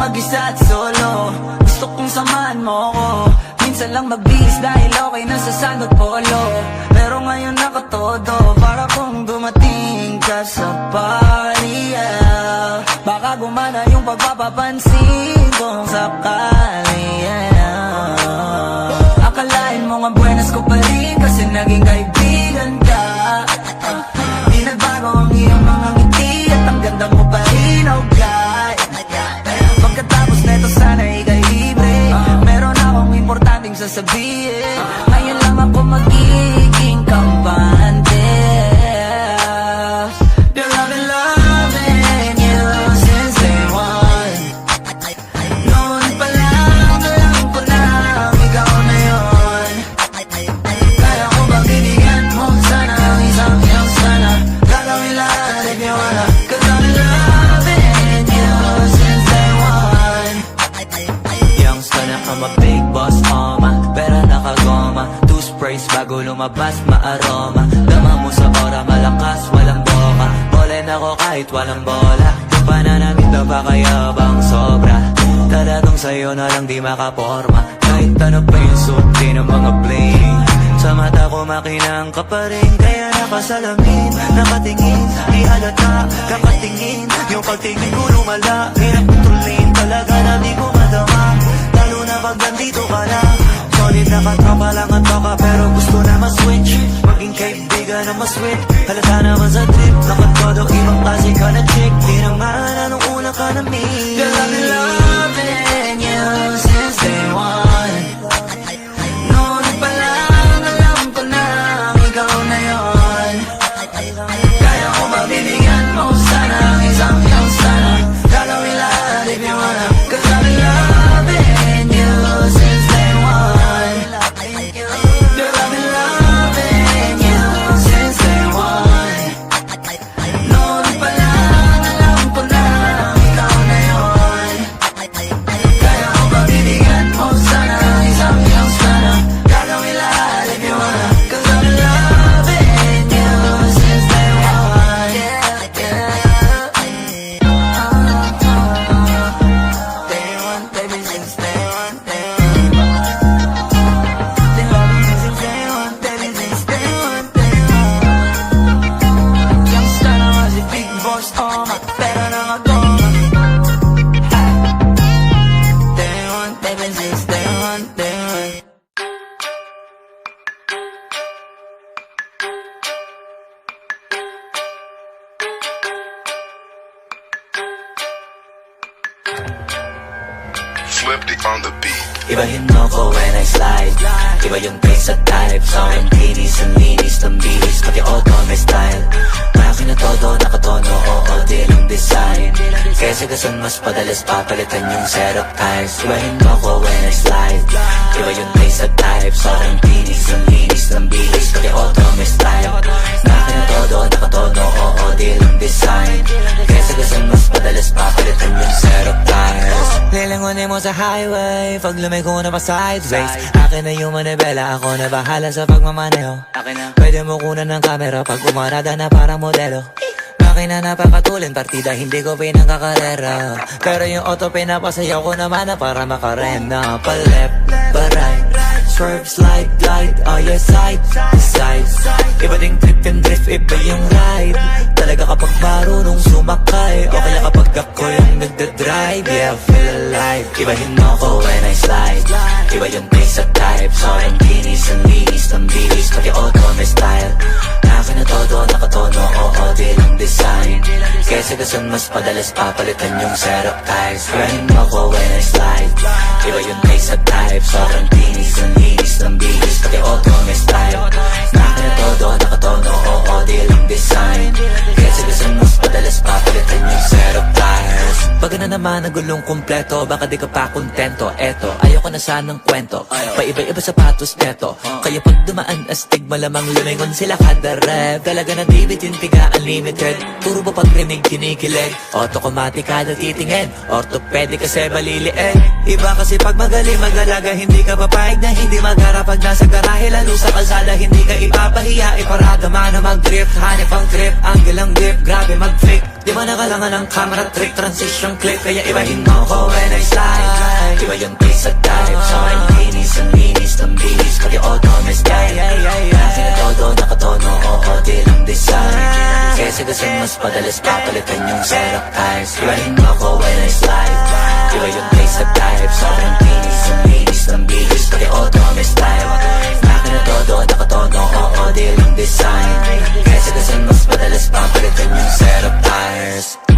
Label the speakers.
Speaker 1: Mag-isa at solo, gusto kong samahan mo ko. Minsan lang magbihis dahil okay na sa sandot polo. Pero ngayon nakatodo, para kung dumating ka sa party, yeah. Baka gumana yung pagpapapansin kung sakali, yeah. Akalain mo nga buenas ko pa rin kasi naging kaibigan ka. Di nagbago ang iyong mga ngiti at ang ganda mo pa rin, oh God. Pagkatapos neto sana ika'y libre. Meron akong importanteng sasabihin. Ngayon lang ako magiging kampante. Girl, I've been loving you since day one. Noon pa lang alam ko na ikaw na yun. Kaya ko ba binigyan mo sana ang isang iyong sana. Gagawin lahat if you wanna. Cause I've been loving you since day one. Youngster na I'm a big boss, pera nakagoma. Two sprays bago lumabas, maaroma. Dama mo sa ora, malakas, walang boka. Bolen ako kahit walang bola. Yung pananamit na pakayabang sobra. Talagang sa'yo na lang di makaporma. Kahit ano pa yung suotin ng mga bling. Sa mata ko makinang ka pa rin. Kaya nakasalamin, nakatingin. Di halata, kakatingin. Yung pagtingin ko lumala. Hirap kontrolin talaga na di ko madama. Lalo na pag nandito ka na. Solid na katropa lang ang toka, pero gusto na ma-switch. Maging kaibigan na ma-sweet. Halata naman sa trip. Nakatodo, ibang klase ka na chick. Di naman anong una ka na me. Girl, I've been loving you since day one. Noon pa lang alam ko na ikaw na yun. Kaya ko mabibigyan mo sana ang isang iyong sana. Gagawin lahat if you wanna. Cause I've been loving you since day one. Girl, I've been loving you since day one. Noon pa lang alam ko na ikaw na yun. Kaya ko mabibigyan mo sana ang isang iyong sana. Gagawin lahat if you wanna. Cause I've been loving you since day one. Day one, baby, since day one, day one. Been loving you since day one, baby, since day one, day one. Youngster naman si big boss, pera nakagoma. Day one, baby, since day one, day one.
Speaker 2: Flipped it on the beat.
Speaker 3: Ibahin mo ko when I slide. Iba yung taste at type. Sa akin kinis, ang linis ng bihis. Pati auto may style. Malaki na todo, nakatono, oo, di lang design. Kaya sagasan mas padalas papalitan yung setup tires. Ibahin mo ko when I slide. Iba yung taste at type. Sa akin kinis, ang linis ng bihis. Pati auto may style. Malaki na todo, nakatono, oo, di lang design. Kaya sagasan mas padalas papalitan yung setup tires. Lilangunin mo sa highway, pag lumiko na pa sideways. Akin na yung manibela, ako na bahala sa pagmamaneho. Pwede mo kunan ng camera pag umarada na para modelo. Makina napakatulin, partida hindi ko pinangkakarera. Pero yung auto pinapasayaw ko naman na para makarena. Pa left, pa right, swerve, slide, glide, on your side, side. Iba ding trip and drift, iba yung ride. Talaga kapag marunong sumakay, o kaya kapag ako yung nagdadrive, yeah, feel alive. Ibahin mo ko when I slide. Iba yung taste at type. Sa akin kinis, ang linis ng bihis. Pati auto may style. Akin na todo, nakatono, oo, di lang design. Kaya sagasan mas padalas papalitan yung setup tires. Ibahin mo ko when I slide. Iba yung taste at type. Sa akin kinis, ang linis ng bihis. Pati auto may style. Akin na todo, nakatono, oo, di lang design. Kaya sagasan mas padalas papalitan yung setup tires. naman ang gulong kumpleto, baka di ka pa kontento. Eto, ayoko na sanang kwento, paiba-iba sapatos neto. Kaya pag dumaan astig, malamang lumingon sila kada rep. Talaga na di bitintiga unlimited, turbo pag rinig kinikilig. Automatic kada titingin, orthopedic kasi baliliin. Iba kasi pag magaling mag-alaga, hindi ka papayag na hindi magharap. Pag nasa garahe lalo sa kalsada, hindi ka ipapahiya. Iparada man na mag-drift, hanip ang trip, angle ang grip, grabe mag-flick. Di ba nakalangan ng camera trick, transition clip. Kaya ibahin mo ko when I slide. Iba yung pace at dive, so ang linis, ng bilis. Pati auto may style, kasi na todo nakatono, oo, di lang design. Kasi mas padalas papalitan yung setup tires. Ibahin mo ko when I slide. Iba yung pace at dive, sobrang linis, ng bilis. Pati auto may style, akin na todo nakatono, oo, di lang design. Kasi mas padalas papalitan yung setup tires.